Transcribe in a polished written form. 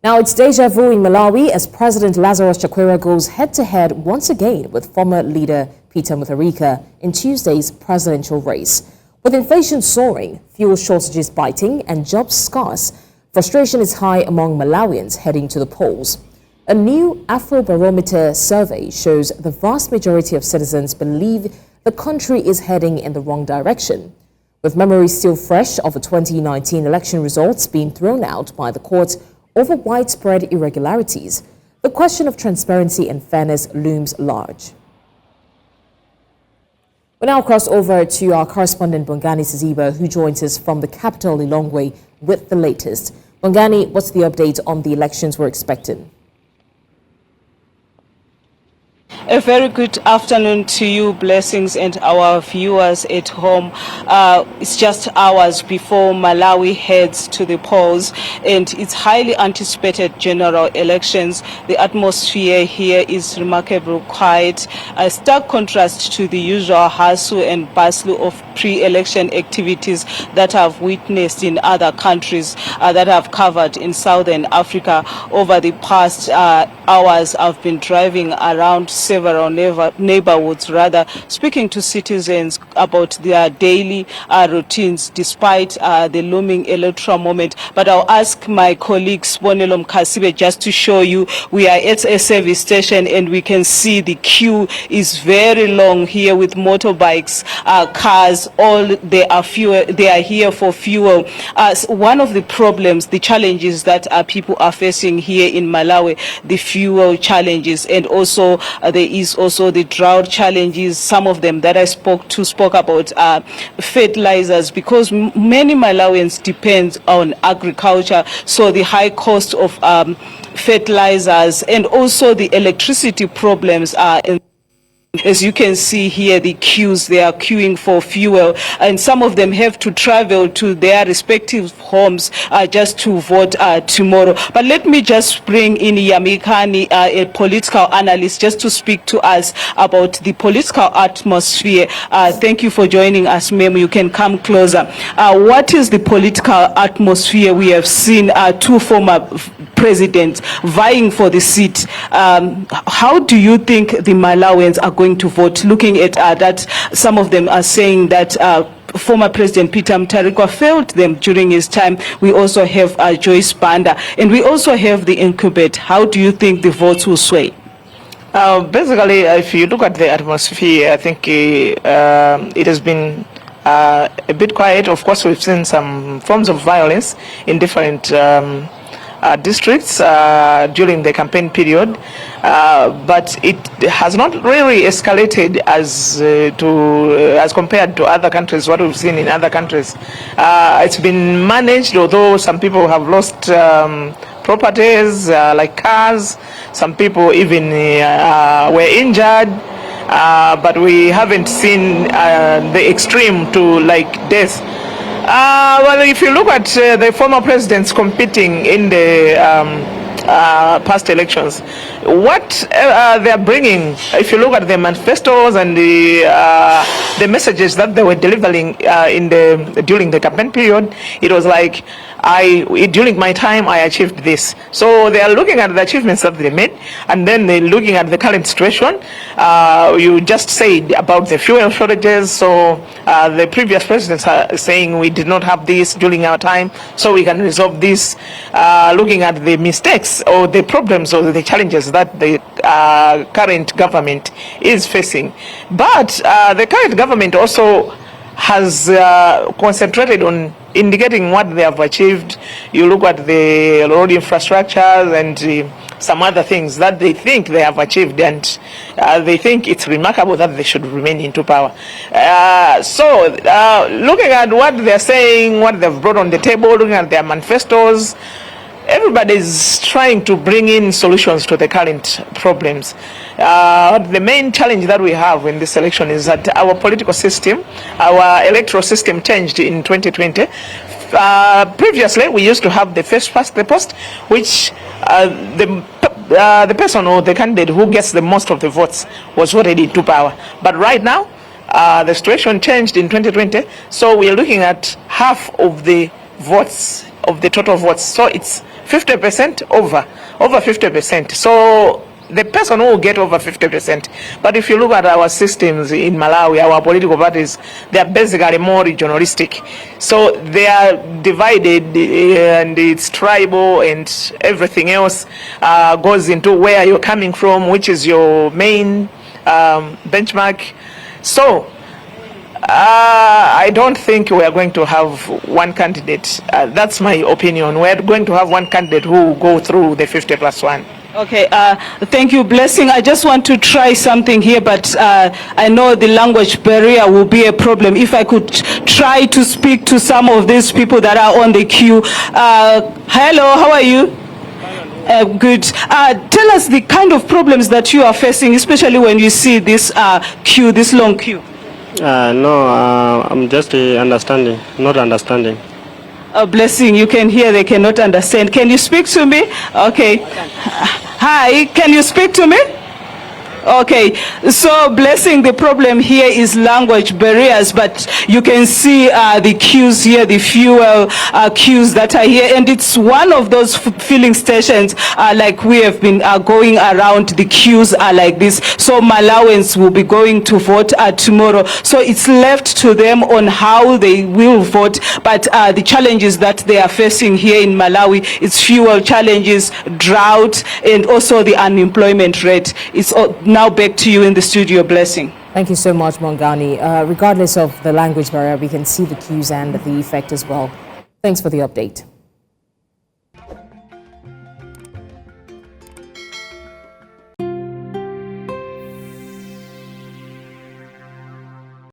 Now it's deja vu in Malawi as President Lazarus Chakwera goes head-to-head once again with former leader Peter Mutharika in Tuesday's presidential race. With inflation soaring, fuel shortages biting and jobs scarce, frustration is high among Malawians heading to the polls. A new Afrobarometer survey shows the vast majority of citizens believe the country is heading in the wrong direction. With memories still fresh of the 2019 election results being thrown out by the courts over widespread irregularities, the question of transparency and fairness looms large. We now cross over to our correspondent Bongani Siziba, who joins us from the capital Lilongwe with the latest. Bongani, what's the update on the elections we're expecting? A very good afternoon to you, Blessings, and our viewers at home. It's just hours before Malawi heads to the polls, and it's highly anticipated general elections. The atmosphere here is remarkably quiet, a stark contrast to the usual hustle and bustle of pre-election activities that I've witnessed in other countries that I've covered in Southern Africa. Over the past hours, I've been driving around several neighborhoods, speaking to citizens about their daily routines despite the looming electoral moment. But I'll ask my colleague Bonelom Kasibe just to show you. We are at a service station and we can see the queue is very long here with motorbikes, cars, all they are here for fuel. One of the problems, the challenges that people are facing here in Malawi, the fuel challenges, and also there is also the drought challenges. Some of them that I spoke about fertilizers, because many Malawians depend on agriculture, so the high cost of fertilizers and also the electricity problems are as you can see here, the queues, they are queuing for fuel, and some of them have to travel to their respective homes just to vote tomorrow. But let me just bring in Yamikani, a political analyst, just to speak to us about the political atmosphere. Thank you for joining us, ma'am. You can come closer. What is the political atmosphere? We have seen two former presidents vying for the seat. How do you think the Malawians are going to vote, looking at that some of them are saying that former President Peter Mutharika failed them during his time? We also have Joyce Banda, and we also have the incumbent. How do you think the votes will sway? Basically, if you look at the atmosphere, I think it has been a bit quiet. Of course, we've seen some forms of violence in different districts during the campaign period, but it has not really escalated as compared to other countries, what we've seen in other countries. It's been managed, although some people have lost properties like cars. Some people even were injured, but we haven't seen the extreme to like death. Well, if you look at the former presidents competing in the past elections, what they are bringing, if you look at the manifestos and the messages that they were delivering during the campaign period, it was like, during my time, I achieved this. So they are looking at the achievements that they made, and then they're looking at the current situation. You just said about the fuel shortages. So the previous presidents are saying we did not have this during our time, so we can resolve this. Looking at the mistakes or the problems or the challenges that the current government is facing. But the current government also has concentrated on indicating what they have achieved. You look at the road infrastructures and some other things that they think they have achieved, and they think it's remarkable that they should remain into power. So looking at what they're saying, what they've brought on the table, looking at their manifestos, everybody's trying to bring in solutions to the current problems. The main challenge that we have in this election is that our political system, our electoral system changed in 2020. Previously, we used to have the first past the post, which the person or the candidate who gets the most of the votes was voted into power. But right now, the situation changed in 2020, so we are looking at half of the votes, of the total votes. So it's 50% over 50%. So the person who will get over 50%. But if you look at our systems in Malawi, our political parties, they are basically more regionalistic. So they are divided, and it's tribal, and everything else goes into where you're coming from, which is your main benchmark. So I don't think we are going to have one candidate. That's my opinion. We are going to have one candidate who will go through the 50+1. Okay, thank you, Blessing. I just want to try something here, but I know the language barrier will be a problem. If I could try to speak to some of these people that are on the queue. Hello, how are you? Good. Tell us the kind of problems that you are facing, especially when you see this queue, this long queue. No, I'm just not understanding. Blessing, you can hear, they cannot understand. Can you speak to me? Okay. Hi, can you speak to me? Okay, so Blessing, the problem here is language barriers, but you can see the queues here, the fuel queues that are here, and it's one of those filling stations like we have been going around. The queues are like this, so Malawans will be going to vote tomorrow, so it's left to them on how they will vote, but the challenges that they are facing here in Malawi, it's fuel challenges, drought, and also the unemployment rate. It's now back to you in the studio, Blessing. Thank you so much, Bongani. Regardless of the language barrier, we can see the cues and the effect as well. Thanks for the update.